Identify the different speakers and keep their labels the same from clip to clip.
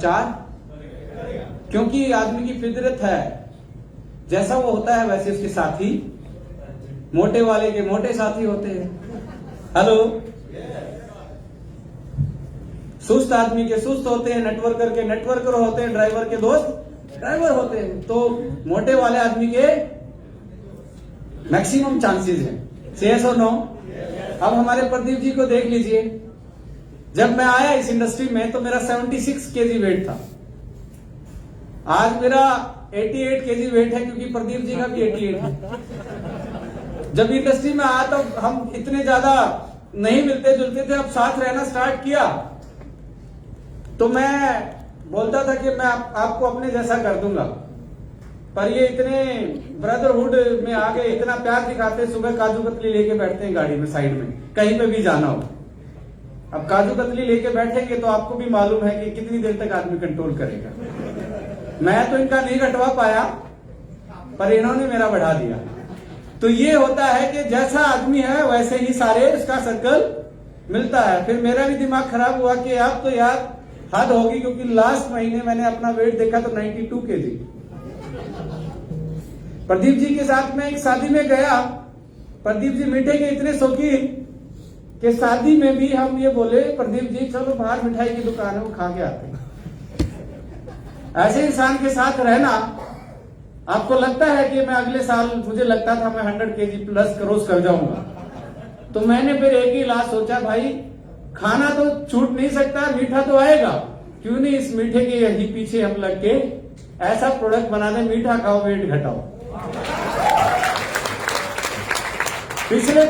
Speaker 1: चार, क्योंकि आदमी की फितरत है, जैसा वो होता है वैसे उसके साथी, मोटे वाले के मोटे साथी होते हैं। हेलो, सुस्त आदमी के सुस्त होते हैं, नेटवर्कर के नेटवर्कर होते हैं, ड्राइवर के दोस्त ड्राइवर होते हैं। तो मोटे वाले आदमी के मैक्सिमम चांसेस हैं। यस और नो? अब हमारे प्रदीप जी को देख लीजिए, जब मैं आया इस इंडस्ट्री में तो मेरा 76 केजी वेट था, आज मेरा 88 केजी वेट है, क्योंकि प्रदीप जी का भी 88 है। जब इंडस्ट्री में आया तो हम इतने ज्यादा नहीं मिलते जुलते थे, अब साथ रहना स्टार्ट किया तो मैं बोलता था कि मैं आपको अपने जैसा कर दूंगा, पर ये इतने ब्रदरहुड में आ गए, इतना प्यार दिखाते, सुबह काजू कतली लेके बैठते हैं गाड़ी में साइड में, कहीं पे भी जाना हो। अब काजू कतली लेके बैठेंगे तो आपको भी मालूम है कि कितनी देर तक आदमी कंट्रोल करेगा। मैं तो इनका नहीं घटवा पाया, पर इन्होंने मेरा बढ़ा दिया। तो ये होता है कि जैसा आदमी है वैसे ही सारे उसका सर्कल मिलता है। फिर मेरा भी दिमाग खराब हुआ कि अब तो यार हद होगी, क्योंकि लास्ट महीने मैंने अपना वेट देखा तो 92 केजी। प्रदीप जी के साथ मैं एक शादी में गया, प्रदीप जी मीठे के इतने शौकीन कि शादी में भी हम ये बोले, प्रदीप जी चलो बाहर मिठाई की दुकान है वो खा के आते हैं। ऐसे इंसान के साथ रहना, आपको लगता है कि मैं अगले साल, मुझे लगता था मैं 100 केजी प्लस क्रॉस कर जाऊंगा, तो मैंने फिर एक ही लास्ट सोचा, भाई खाना तो छूट नहीं सकता, मीठा तो आएगा, क्यों नहीं इस मीठे के यही पीछे हम लग के ऐसा प्रोडक्ट बना दे, मीठा खाओ वेट घटाओ। पिछले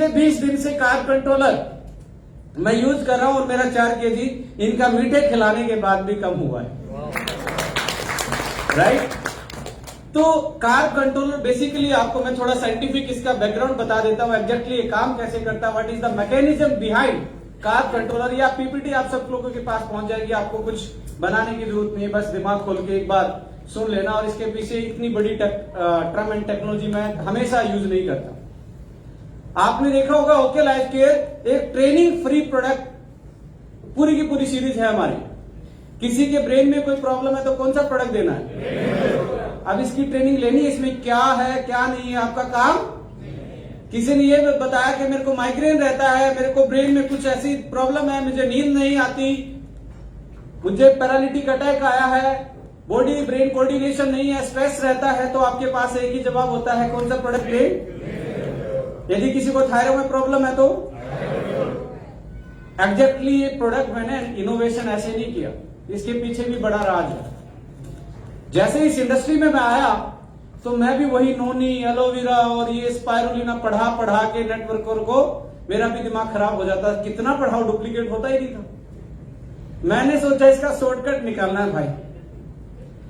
Speaker 1: 20 दिन से कार्ब कंट्रोलर मैं यूज कर रहा हूं और मेरा 4 केजी इनका मीठे खिलाने के बाद भी कम हुआ है। राइट? तो कार्ब कंट्रोलर बेसिकली, आपको मैं थोड़ा साइंटिफिक इसका बैकग्राउंड बता देता हूं, एग्जैक्टली ये काम कैसे करता है, what is the mechanism behind carb controller. या पीपीटी आप सब लोगों के पास पहुंच जाएगी, आपको कुछ बनाने की जरूरत नहीं है, बस दिमाग खोल के एक बार सुन लेना। और इसके पीछे इतनी बड़ी टर्म एंड टेक्नोलॉजी मैं हमेशा यूज नहीं करता। आपने देखा होगा ओके लाइफ केयर एक ट्रेनिंग फ्री प्रोडक्ट, पूरी की पूरी सीरीज है हमारी। किसी के ब्रेन में कोई प्रॉब्लम है तो कौन सा प्रोडक्ट देना है? अब इसकी ट्रेनिंग लेनी है, इसमें क्या है क्या नहीं है आपका काम। किसी ने ये बताया कि मेरे को माइग्रेन रहता है, मेरे को ब्रेन में कुछ ऐसी प्रॉब्लम है, मुझे नींद नहीं आती, मुझे पैरालिटिक अटैक आया है, बॉडी ब्रेन कोऑर्डिनेशन नहीं है, स्ट्रेस रहता है, तो आपके पास एक ही जवाब होता है, कौन सा प्रोडक्ट ले। यदि किसी को थायराइड में प्रॉब्लम है तो एग्जैक्टली ये प्रोडक्ट मैंने इनोवेशन ऐसे नहीं किया, इसके पीछे भी बड़ा राज है। जैसे इस इंडस्ट्री में मैं आया तो मैं भी वही नोनी, एलोवेरा और ये स्पाइरुलिना पढ़ा के नेटवर्कर को मेरा भी दिमाग खराब हो जाता, कितना पढ़ाओ डुप्लीकेट होता ही नहीं था। मैंने सोचा इसका शॉर्टकट निकालना है भाई।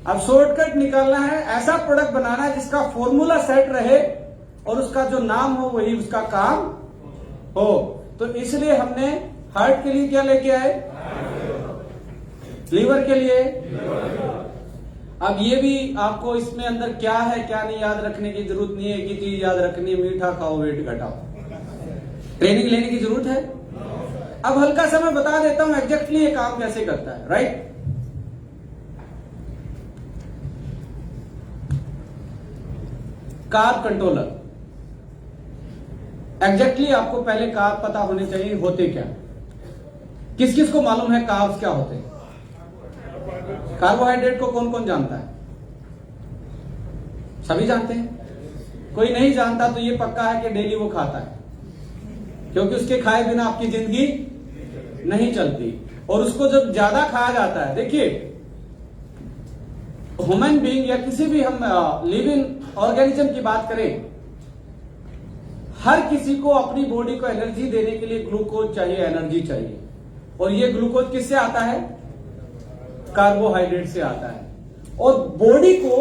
Speaker 1: अब शॉर्टकट निकालना है, ऐसा प्रोडक्ट बनाना है जिसका फॉर्मूला सेट रहे और उसका जो नाम हो वही उसका काम हो। तो इसलिए हमने हार्ट के लिए क्या लेके आए, लीवर के लिए। अब ये भी आपको इसमें अंदर क्या है क्या नहीं याद रखने की जरूरत नहीं है, कि चीज याद रखनी है, मीठा खाओ वेट घटाओ। ट्रेनिंग लेने की जरूरत है। अब हल्का सा मैं बता देता हूं एग्जैक्टली ये काम कैसे करता है। राइट? कार्ब कंट्रोलर, एग्जैक्टली आपको पहले कार्ब पता होने चाहिए होते क्या। किस किस को मालूम है कार्ब्स क्या होते हैं? कार्बोहाइड्रेट को कौन कौन जानता है? सभी जानते हैं। कोई नहीं जानता तो ये पक्का है कि डेली वो खाता है, क्योंकि उसके खाए बिना आपकी जिंदगी नहीं चलती। और उसको जब ज्यादा खाया जाता है, देखिए ह्यूमन बीइंग या किसी भी हम लिविंग ऑर्गेनिज्म की बात करें, हर किसी को अपनी बॉडी को एनर्जी देने के लिए ग्लूकोज चाहिए, एनर्जी चाहिए। और ये ग्लूकोज किससे आता है? कार्बोहाइड्रेट से आता है। और बॉडी को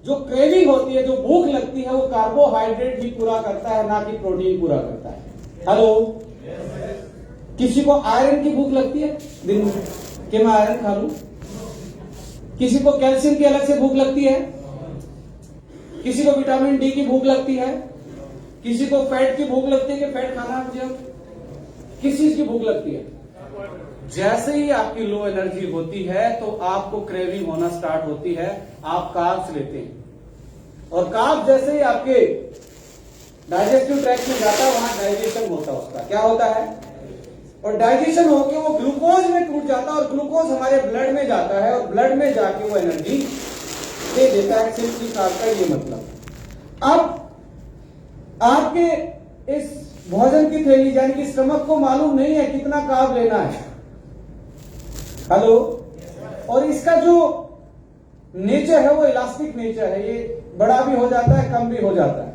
Speaker 1: जो क्रेविंग होती है, जो भूख लगती है, वो कार्बोहाइड्रेट भी पूरा करता है, ना कि प्रोटीन पूरा करता है। हेलो, किसी को आयरन की भूख लगती है दिन में कि मैं आयरन खा लूं? किसी को कैल्शियम की अलग से भूख लगती है, किसी को विटामिन डी की भूख लगती है, किसी को फैट की भूख लगती है कि फैट खाना है मुझे। किस चीज की भूख लगती है? जैसे ही आपकी लो एनर्जी होती है तो आपको क्रेविंग होना स्टार्ट होती है, आप कार्ब्स लेते हैं और कार्ब जैसे ही आपके डाइजेस्टिव ट्रैक्ट में जाता है वहां डाइजेशन होता है, उसका क्या होता है, और डाइजेशन होकर वो ग्लूकोज में टूट जाता है और ग्लूकोज हमारे ब्लड में जाता है और ब्लड में जाके वो एनर्जी दे देता है। सिंपली कार्ब का ये मतलब। अब आपके इस भोजन की थैली यानी कि स्टमक को मालूम नहीं है कितना कार्ब लेना है, हेलो, और इसका जो नेचर है वो इलास्टिक नेचर है, ये बड़ा भी हो जाता है कम भी हो जाता है,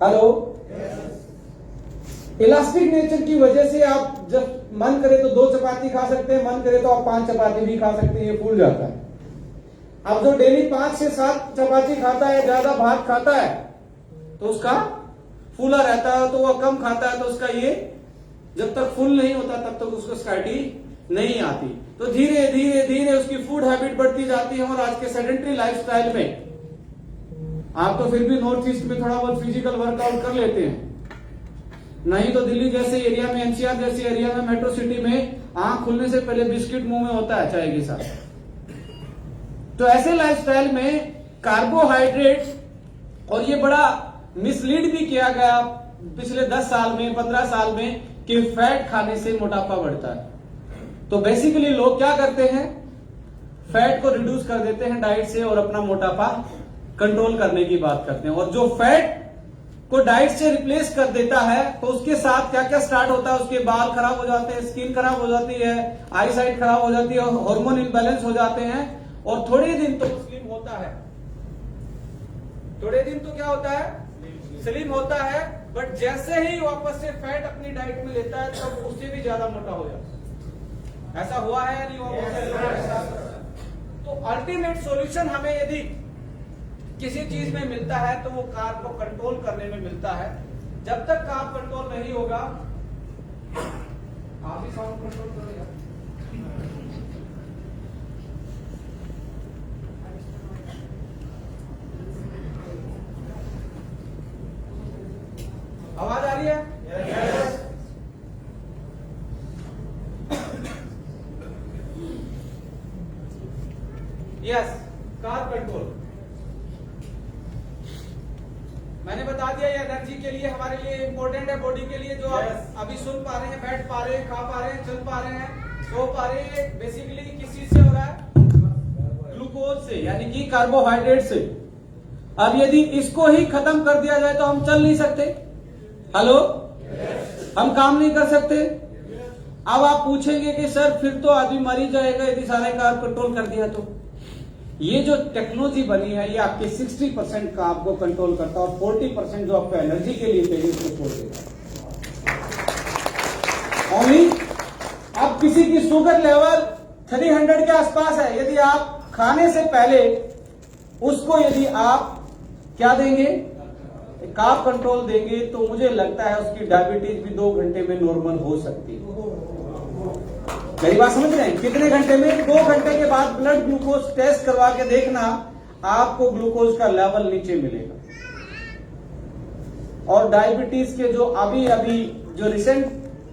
Speaker 1: हेलो। इलास्टिक नेचर की वजह से आप जब मन करे तो 2 चपाती खा सकते हैं, मन करे तो आप 5 चपाती भी खा सकते हैं, ये फूल जाता है। अब जो डेली 5 से 7 चपाती खाता है, ज्यादा भात खाता है तो उसका फूला रहता है, तो वह कम खाता है तो उसका ये जब तक फुल नहीं होता तब तक उसको स्कैटी नहीं आती। तो धीरे धीरे धीरे उसकी फूड हैबिट बढ़ती जाती है और आज के सेडेंटरी लाइफस्टाइल में आप तो फिर भी नॉर्थ ईस्ट में थोड़ा बहुत फिजिकल वर्कआउट कर लेते हैं, नहीं तो दिल्ली जैसे एरिया में, एनसीआर जैसे एरिया में, मेट्रो सिटी में आंख खुलने से पहले बिस्किट मुंह में होता है चाय के साथ। तो ऐसे लाइफस्टाइल में कार्बोहाइड्रेट, और ये बड़ा मिसलीड भी किया गया पिछले 10 साल में, 15 साल में कि फैट खाने से मोटापा बढ़ता है। तो बेसिकली लोग क्या करते हैं, फैट को रिड्यूस कर देते हैं डाइट से और अपना मोटापा कंट्रोल करने की बात करते हैं। और जो फैट को डाइट से रिप्लेस कर देता है तो उसके साथ क्या क्या स्टार्ट होता है, उसके बाल खराब हो जाते हैं, स्किन खराब हो जाती है, आई साइट खराब हो जाती है, हार्मोन इम्बैलेंस हो जाते हैं और थोड़े दिन तो स्लिम होता है, थोड़े दिन तो क्या होता है, स्लिम होता है, बट जैसे ही वापस से फैट अपनी डाइट में लेता है तब उससे भी ज्यादा मोटा हो जाता है। ऐसा हुआ है या नहीं हुआ? तो अल्टीमेट सॉल्यूशन हमें यदि किसी चीज में मिलता है तो वो कार्ब को कंट्रोल करने में मिलता है। जब तक कार्ब कंट्रोल नहीं होगा, आप ही साउंड कंट्रोल करेगा, आवाज आ रही है? यस, कार्ब कंट्रोल मैंने बता दिया, ये एनर्जी के लिए हमारे लिए इंपॉर्टेंट है, बॉडी के लिए। जो आप अभी सुन पा रहे हैं, बैठ पा रहे हैं, खा पा रहे हैं, चल पा रहे हैं, सो पा रहे हैं, बेसिकली किस चीज से हो रहा है, ग्लूकोज से, यानी कि कार्बोहाइड्रेट से। अब यदि इसको ही खत्म कर दिया जाए तो हम चल नहीं सकते, हेलो, हम काम नहीं कर सकते। अब आप पूछेंगे कि सर फिर तो आदमी मर ही जाएगा यदि सारे कार्ब कंट्रोल कर दिया तो। ये जो टेक्नोलॉजी बनी है ये आपके 60% कार्ब को कंट्रोल करता है और 40% जो आपको एनर्जी के लिए चाहिए उसको छोड़ देता है। ओनली अब किसी की शुगर लेवल 300 के आसपास है, यदि आप खाने से पहले उसको यदि आप क्या देंगे, कार्ब कंट्रोल देंगे, तो मुझे लगता है उसकी डायबिटीज भी 2 घंटे में नॉर्मल हो सकती है। मेरी बात समझ रहे हैं? कितने घंटे में? 2 घंटे के बाद ब्लड ग्लूकोज टेस्ट करवा के देखना, आपको ग्लूकोज का लेवल नीचे मिलेगा। और डायबिटीज के जो अभी जो रिसेंट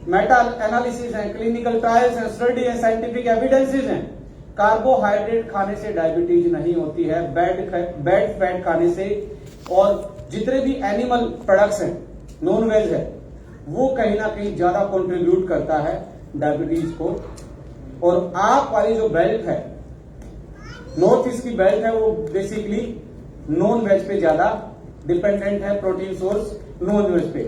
Speaker 1: मेटा एनालिसिस है, क्लिनिकल ट्रायल्स हैं, स्टडी है, साइंटिफिक एविडेंसेस हैं, कार्बोहाइड्रेट खाने से डायबिटीज नहीं होती है, बैड फैट खाने से, और जितने भी एनिमल प्रोडक्ट्स हैं, नॉन वेज है, वो कहीं ना कहीं ज्यादा कंट्रीब्यूट करता है डायबिटीज को। और आप वाली जो बेल्ट है, नॉर्थ ईस्ट की बेल्ट है, वो बेसिकली नॉन वेज पे ज्यादा डिपेंडेंट है, प्रोटीन सोर्स नॉन वेज पे।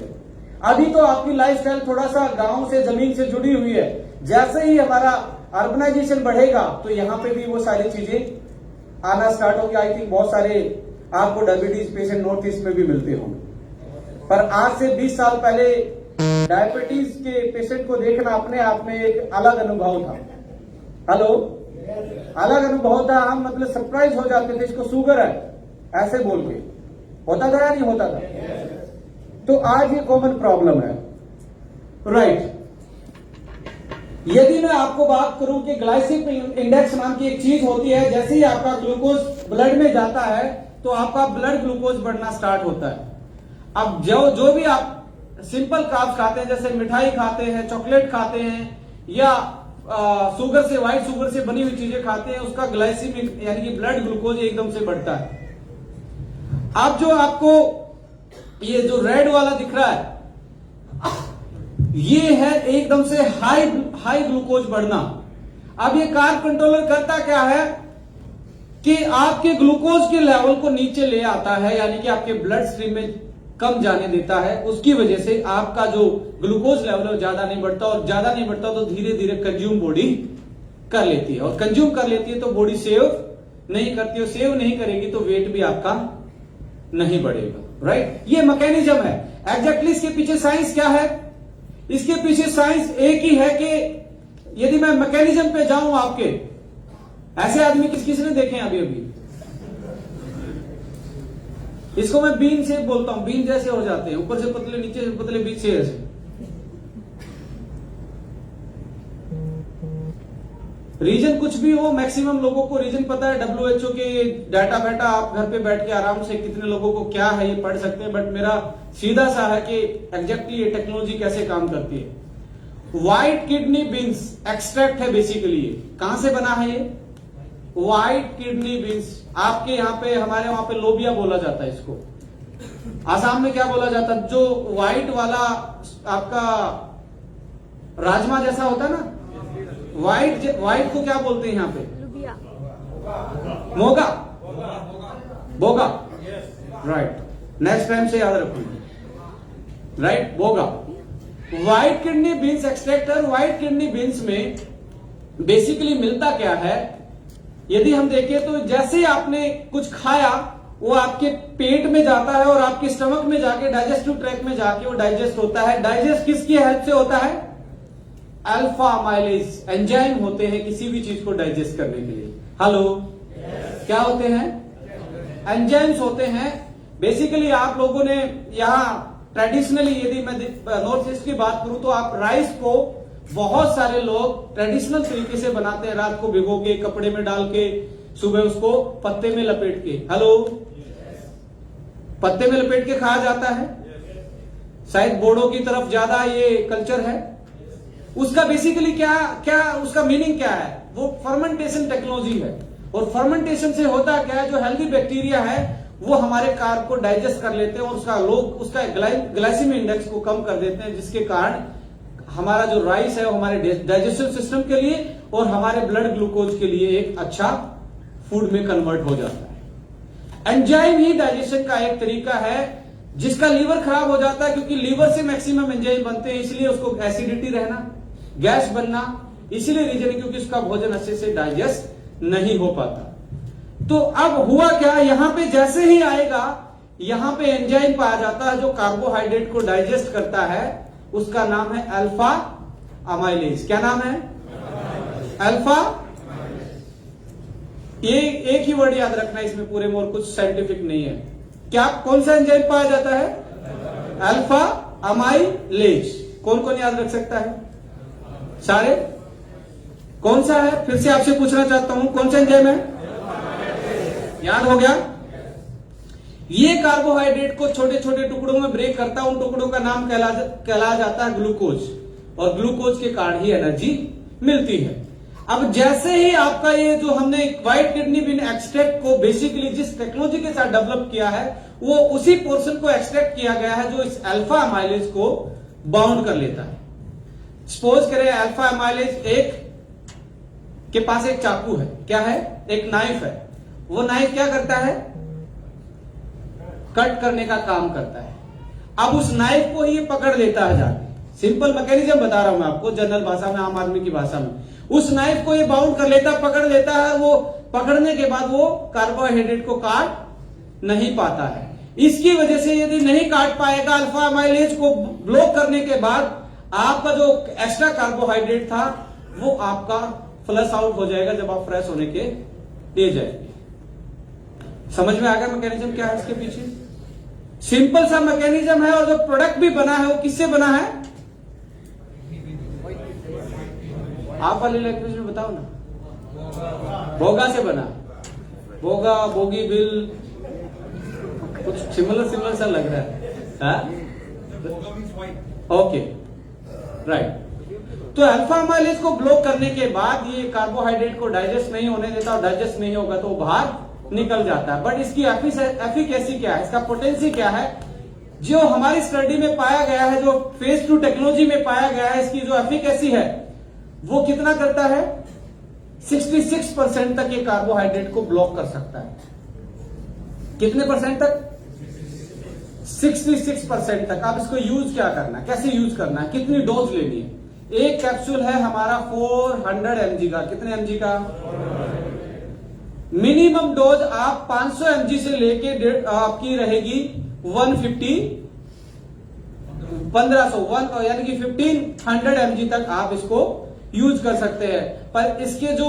Speaker 1: अभी तो आपकी लाइफस्टाइल थोड़ा सा गांव से, जमीन से जुड़ी हुई है, जैसे ही हमारा अर्बनाइजेशन बढ़ेगा तो यहां पे भी वो सारी चीजें आना स्टार्ट होगी। आई थिंक बहुत सारे आपको डायबिटीज पेशेंट नॉर्थ ईस्ट में भी मिलते होंगे, पर आज से 20 साल पहले डायबिटीज के पेशेंट को देखना अपने आप में एक अलग अनुभव था, हेलो, अलग अनुभव था। हम मतलब सरप्राइज हो जाते थे, इसको शुगर है ऐसे बोल के, होता था या नहीं होता था? तो आज ये कॉमन प्रॉब्लम है, राइट। यदि मैं आपको बात करूं कि ग्लाइसेमिक इंडेक्स नाम की एक चीज होती है, जैसे ही आपका ग्लूकोज ब्लड में जाता है तो आपका ब्लड ग्लूकोज बढ़ना स्टार्ट होता है। अब जो भी आप सिंपल कार्ब्स खाते हैं, जैसे मिठाई खाते हैं, चॉकलेट खाते हैं, या शुगर से, व्हाइट शुगर से बनी हुई चीजें खाते हैं, उसका ग्लाइसीमिक यानी कि ब्लड ग्लूकोज एकदम से बढ़ता है। अब जो आपको ये जो रेड वाला दिख रहा है, ये है एकदम से हाई ग्लूकोज बढ़ना। अब ये कार्ब कंट्रोलर करता क्या है कि आपके ग्लूकोज के लेवल को नीचे ले आता है, यानी कि आपके ब्लड स्ट्रीम में कम जाने देता है। उसकी वजह से आपका जो ग्लूकोज लेवल है ज्यादा नहीं बढ़ता, और ज्यादा नहीं बढ़ता तो धीरे धीरे कंज्यूम बॉडी कर लेती है, और कंज्यूम कर लेती है तो बॉडी सेव नहीं करती है। सेव नहीं करेगी तो वेट भी आपका नहीं बढ़ेगा, राइट। ये मैकेनिज्म है। एग्जैक्टली इसके पीछे साइंस क्या है? इसके पीछे साइंस एक ही है कि यदि मैं मैकेनिज्म पे जाऊं, आपके ऐसे आदमी किसने देखे हैं अभी? इसको मैं बीन शेप बोलता हूं। बीन जैसे हो जाते हैं, ऊपर से पतले, नीचे से पतले, बीच से ऐसे। रीजन कुछ भी हो, मैक्सिमम लोगों को रीजन पता है। WHO के डाटा बैटा आप घर पे बैठ के आराम से कितने लोगों को क्या है ये पढ़ सकते हैं। बट मेरा सीधा सा है कि एग्जैक्टली ये टेक्नोलॉजी कैसे काम करती है। व्हाइट किडनी बीन्स एक्सट्रैक्ट है बेसिकली। कहां से बना है ये? White kidney beans. आपके यहाँ पे, हमारे वहां पे लोबिया बोला जाता है इसको। आसाम में क्या बोला जाता है? जो व्हाइट वाला आपका राजमा जैसा होता है ना, व्हाइट को क्या बोलते हैं यहाँ पे? मोगा, बोगा, राइट। नेक्स्ट टाइम से याद रखूंगा, राइट, बोगा। White kidney beans extractor. White kidney beans में बेसिकली मिलता क्या है? यदि हम देखें तो जैसे ही आपने कुछ खाया, वो आपके पेट में जाता है और आपके स्टमक में जाके डाइजेस्टिव ट्रैक्ट में जाके वो डाइजेस्ट होता है। डाइजेस्ट किसकी हेल्प से होता है? अल्फा अमाइलेज एंजाइम होते हैं किसी भी चीज को डाइजेस्ट करने के लिए। हेलो, क्या होते हैं? एंजाइम्स होते हैं। बेसिकली आप लोगों ने यहाँ ट्रेडिशनली, यदि मैं नॉर्थ ईस्ट की बात करूं तो आप राइस को बहुत सारे लोग ट्रेडिशनल तरीके से बनाते हैं। रात को भिगो के, कपड़े में डाल के, सुबह उसको पत्ते में लपेट के, हेलो, पत्ते में लपेट के खाया जाता है। शायद बोडो की तरफ ज्यादा ये कल्चर है। उसका बेसिकली क्या उसका मीनिंग क्या है? वो फर्मेंटेशन टेक्नोलॉजी है। और फर्मेंटेशन से होता क्या है? जो हेल्दी बैक्टीरिया है वो हमारे कार्ब को डाइजेस्ट कर लेते हैं और उसका ग्लाइसेमिक इंडेक्स को कम कर देते हैं, जिसके कारण हमारा जो राइस है वो हमारे डाइजेस्टिव सिस्टम के लिए और हमारे ब्लड ग्लूकोज के लिए एक अच्छा फूड में कन्वर्ट हो जाता है। एंजाइम ही डाइजेशन का एक तरीका है। जिसका लीवर खराब हो जाता है, क्योंकि लीवर से मैक्सिमम एंजाइम बनते हैं, इसलिए उसको एसिडिटी रहना, गैस बनना, इसीलिए रीजन है क्योंकि उसका भोजन अच्छे से डाइजेस्ट नहीं हो पाता। तो अब हुआ क्या? यहां पे जैसे ही आएगा, यहां पे एंजाइम पाया जाता है जो कार्बोहाइड्रेट को डाइजेस्ट करता है। उसका नाम है अल्फा अमाइलेज। क्या नाम है? अल्फा। ये एक ही वर्ड याद रखना इसमें पूरे में, और कुछ साइंटिफिक नहीं है। क्या, कौन सा एंजाइम पाया जाता है? Alpha amylase. कौन कौन याद रख सकता है? सारे? कौन सा है? फिर से आपसे पूछना चाहता हूं, कौन सा एंजाइम है? याद हो गया? ये कार्बोहाइड्रेट को छोटे छोटे टुकड़ों में ब्रेक करता है। उन टुकड़ों का नाम कहलाया जाता है ग्लूकोज, और ग्लूकोज के कारण ही एनर्जी मिलती है। अब जैसे ही आपका ये जो हमने व्हाइट किडनी बीन एक्सट्रैक्ट को बेसिकली जिस टेक्नोलॉजी के साथ डेवलप किया है, वो उसी पोर्शन को एक्सट्रैक्ट किया गया है जो इस अल्फा अमाइलेज को बाउंड कर लेता है। सपोज करें अल्फा अमाइलेज एक के पास एक चाकू है, क्या है? एक नाइफ है। वो नाइफ क्या करता है? कट करने का काम करता है। अब उस नाइफ को ये पकड़ लेता है जाके। सिंपल मैकेनिज्म बता रहा हूं मैं आपको, जनरल भाषा में, आम आदमी की भाषा में। उस नाइफ को ये बाउंड कर लेता, पकड़ लेता है। वो पकड़ने के बाद वो कार्बोहाइड्रेट को काट नहीं पाता है। इसकी वजह से यदि नहीं काट पाएगा, अल्फा अमाइलेज को ब्लॉक करने के बाद आपका जो एक्स्ट्रा कार्बोहाइड्रेट था वो आपका फ्लश आउट हो जाएगा जब आप फ्रेश होने के लिए जाएंगे। समझ में आ गया मैकेनिज्म क्या है इसके पीछे? सिंपल सा मैकेनिज्म है, और जो प्रोडक्ट भी बना है वो किससे बना है? आप वाली लैंग्वेज में बताओ ना। बोगा से बना। बोगा, बोगी बिल, कुछ सिमिलर सा लग रहा है। Okay, right. तो अल्फा अमाइलेज को ब्लॉक करने के बाद ये कार्बोहाइड्रेट को डाइजेस्ट नहीं होने देता, और डाइजेस्ट नहीं होगा तो बाहर निकल जाता है। बट इसकी एफिकेसी क्या है, इसका पोटेंसी क्या है, जो हमारी स्टडी में पाया गया है, जो फेज 2 टेक्नोलॉजी में पाया गया है, इसकी जो एफिकेसी है वो कितना करता है, 66% तक ये कार्बोहाइड्रेट को ब्लॉक कर सकता है। कितने परसेंट तक, 66% तक। आप इसको यूज क्या करना है, कैसे यूज करना है, कितनी डोज लेनी है। एक कैप्सूल है हमारा 400 mg का, कितने mg का, मिनिमम डोज आप 500 mg से लेके आपकी रहेगी 150 1500 यानी कि 1500 mg तक आप इसको यूज कर सकते हैं। पर इसके जो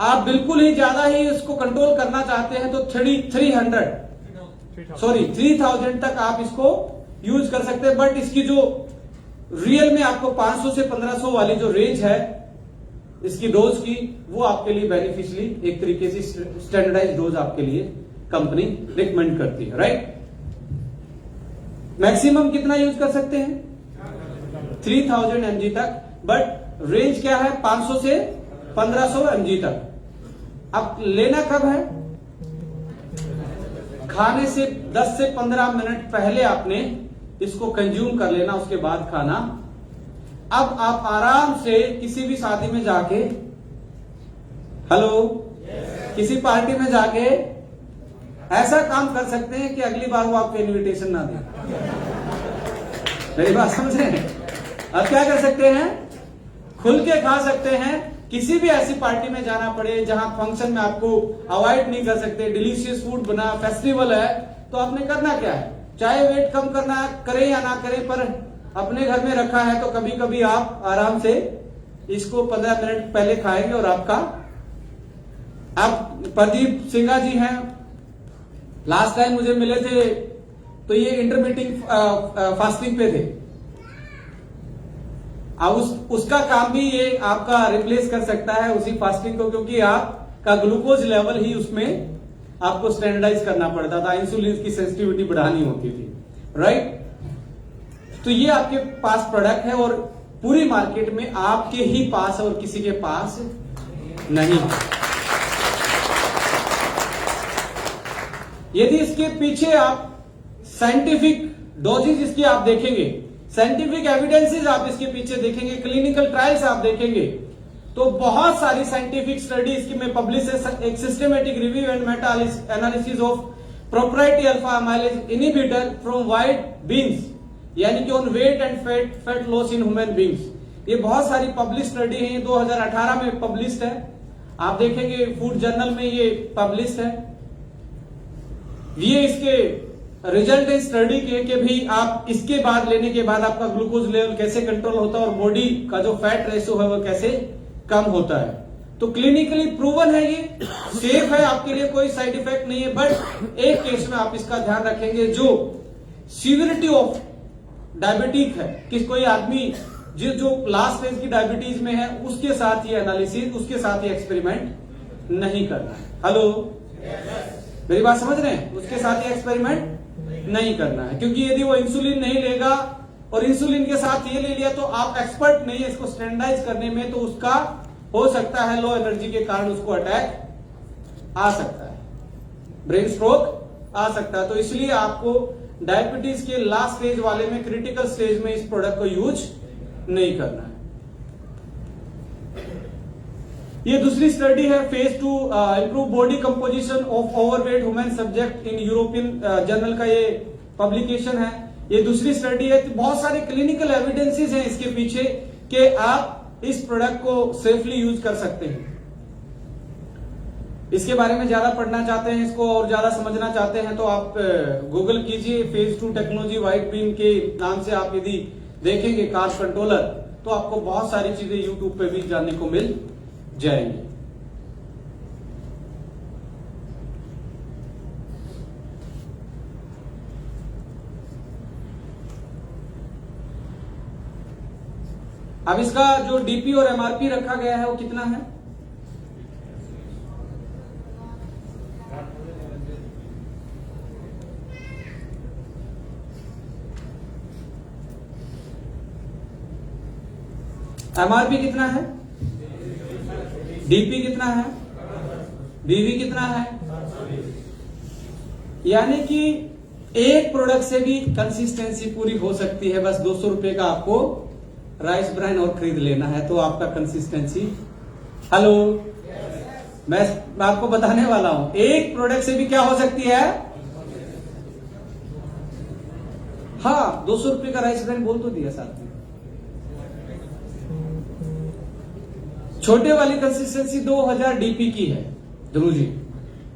Speaker 1: आप बिल्कुल ही ज्यादा ही इसको कंट्रोल करना चाहते हैं तो 3000 तक आप इसको यूज कर सकते हैं। बट इसकी जो रियल में आपको 500 से 1500 वाली जो रेंज है इसकी डोज की, वो आपके लिए बेनिफिशियली एक तरीके से स्टैंडर्डाइज डोज आपके लिए कंपनी रिकमेंड करती है, राइट। मैक्सिमम कितना यूज कर सकते हैं, 3000 mg तक, बट रेंज क्या है, 500 से 1500 mg तक। अब लेना कब है, खाने से 10 से 15 मिनट पहले आपने इसको कंज्यूम कर लेना, उसके बाद खाना। अब आप आराम से किसी भी शादी में जाके, हेलो, किसी पार्टी में जाके ऐसा काम कर सकते हैं कि अगली बार वो आपको इनविटेशन ना दे। मेरी बात समझ रहे हैं। अब क्या कर सकते हैं, खुल के खा सकते हैं। किसी भी ऐसी पार्टी में जाना पड़े जहां फंक्शन में आपको अवॉइड नहीं कर सकते, डिलीशियस फूड बना, फेस्टिवल है, तो आपने करना क्या है, चाहे वेट कम करना करें या ना करें, पर अपने घर में रखा है तो कभी कभी आप आराम से इसको 15 मिनट पहले खाएंगे और आपका, आप प्रदीप सिंघा जी हैं, लास्ट टाइम मुझे मिले थे तो ये इंटरमीडिएट फास्टिंग पे थे। अब उसका काम भी ये आपका रिप्लेस कर सकता है उसी फास्टिंग को, क्योंकि आपका ग्लूकोज लेवल ही उसमें आपको स्टैंडर्डाइज करना पड़ता था, इंसुलिन की सेंसिटिविटी बढ़ानी होती थी, राइट। तो ये आपके पास प्रोडक्ट है और पूरी मार्केट में आपके ही पास और किसी के पास नहीं। यदि इसके पीछे आप साइंटिफिक डोजेज इसकी आप देखेंगे, साइंटिफिक एविडेंसेस आप इसके पीछे देखेंगे, क्लिनिकल ट्रायल्स आप देखेंगे, तो बहुत सारी साइंटिफिक स्टडी इसकी में पब्लिश है। एक systematic review and meta analysis of proprietary alpha amylase inhibitor from white beans, यानी कि on weight and fat loss in human beings. ये बहुत सारी पब्लिश स्टडी है, 2018 में पब्लिश्ड है, आप देखेंगे फूड जर्नल में ये पब्लिश्ड है। ये इसके रिजल्ट है स्टडी के भी आप इसके बाद लेने के बाद आपका ग्लूकोज लेवल कैसे कंट्रोल होता है और बॉडी का जो फैट रेशो है वो कैसे कम होता है। तो क्लिनिकली प्रूवन है, ये सेफ है, आपके लिए कोई साइड इफेक्ट नहीं है। बट एक केस में आप इसका ध्यान रखेंगे, जो सीवियरिटी ऑफ डायबिटिक है, कि कोई आदमी जो लास्ट फेज की डायबिटीज में है, उसके साथ ये एनालिसिस, उसके साथ ये एक्सपेरिमेंट नहीं करना है। हेलो, मेरी बात समझ रहे हैं, उसके साथ ये एक्सपेरिमेंट नहीं करना है, क्योंकि यदि वो इंसुलिन नहीं लेगा और इंसुलिन के साथ ये ले लिया तो आप एक्सपर्ट नहीं है इसको स्टैंडर्डाइज करने में, तो उसका हो सकता है लो एनर्जी के कारण उसको अटैक आ सकता है, ब्रेन स्ट्रोक आ सकता है। तो इसलिए आपको डायबिटीज के लास्ट स्टेज वाले में, क्रिटिकल स्टेज में इस प्रोडक्ट को यूज नहीं करना है। ये दूसरी स्टडी है, phase 2 improve body composition of overweight human subject in European journal का ये पब्लिकेशन है। ये दूसरी स्टडी है। तो बहुत सारे क्लिनिकल एविडेंसेस हैं इसके पीछे कि आप इस प्रोडक्ट को सेफली यूज कर सकते हैं। इसके बारे में ज्यादा पढ़ना चाहते हैं, इसको और ज्यादा समझना चाहते हैं, तो आप गूगल कीजिए, फेज 2 टेक्नोलॉजी व्हाइट बीन के नाम से आप यदि देखेंगे कार्ब कंट्रोलर, तो आपको बहुत सारी चीजें यूट्यूब पे भी जानने को मिल जाएंगी। अब इसका जो डीपी और एमआरपी रखा गया है वो कितना है? एमआरपी कितना है, डीपी कितना है, बीवी कितना है। यानी कि एक प्रोडक्ट से भी कंसिस्टेंसी पूरी हो सकती है। बस 200 रुपए का आपको राइस ब्रांड और खरीद लेना है तो आपका कंसिस्टेंसी। हेलो, मैं आपको बताने वाला हूं, एक प्रोडक्ट से भी क्या हो सकती है। हाँ, 200 रुपए का राइस ब्रांड बोल तो दिया साथ में। छोटे वाली कंसिस्टेंसी 2000 डीपी की है ध्रुव जी,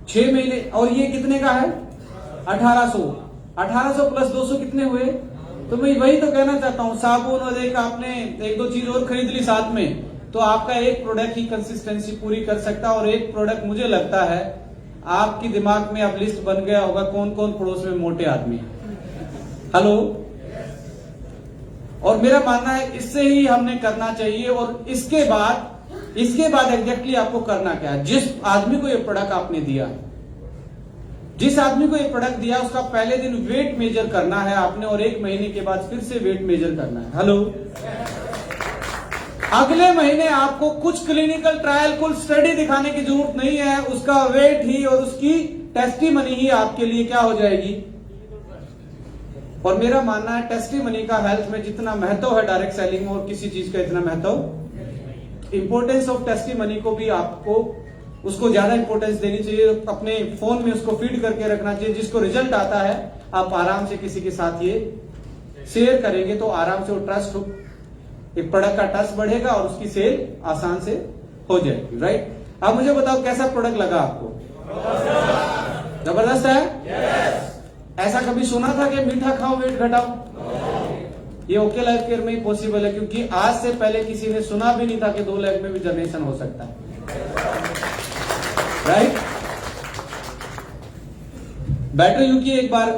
Speaker 1: 6 महीने। और ये कितने का है, 1800 प्लस 200 कितने हुए। तो मैं वही तो कहना चाहता हूं, साबुन और एक आपने 1-2 चीज और खरीद ली साथ में, तो आपका एक प्रोडक्ट ही कंसिस्टेंसी पूरी कर सकता है। और एक प्रोडक्ट मुझे लगता है आपकी दिमाग में अब लिस्ट बन गया होगा कौन कौन पड़ोस में मोटे आदमी। हेलो, और मेरा मानना है इससे ही हमने करना चाहिए। और इसके बाद एग्जैक्टली आपको करना क्या है। जिस आदमी को ये प्रोडक्ट आपने दिया, जिस आदमी को ये प्रोडक्ट दिया, उसका पहले दिन वेट मेजर करना है आपने, और 1 महीने के बाद फिर से वेट मेजर करना है। हेलो, अगले महीने आपको कुछ क्लिनिकल ट्रायल, कुल स्टडी दिखाने की जरूरत नहीं है। उसका वेट ही और उसकी टेस्टिमनी ही आपके लिए क्या हो जाएगी। और मेरा मानना है टेस्टिमनी का हेल्थ में जितना महत्व है डायरेक्ट सेलिंग में, और किसी चीज का इतना महत्व। इंपोर्टेंस ऑफ टेस्टिमनी को भी आपको उसको ज्यादा इंपोर्टेंस देनी चाहिए। अपने फोन में उसको फीड करके रखना चाहिए। जिसको रिजल्ट आता है आप आराम से किसी के साथ ये शेयर करेंगे तो आराम से वो ट्रस्ट, एक प्रोडक्ट का ट्रस्ट बढ़ेगा और उसकी सेल आसान से हो जाएगी। राइट, अब मुझे बताओ कैसा प्रोडक्ट लगा आपको। जबरदस्त है। ऐसा कभी सुना था कि मीठा खाओ वेट घटाओ। ये ओके लाइफ केयर में ही पॉसिबल है, क्योंकि आज से पहले किसी ने सुना भी नहीं था कि 2 लाख में भी जनरेशन हो सकता है। राइट, बैटरी यू की एक बार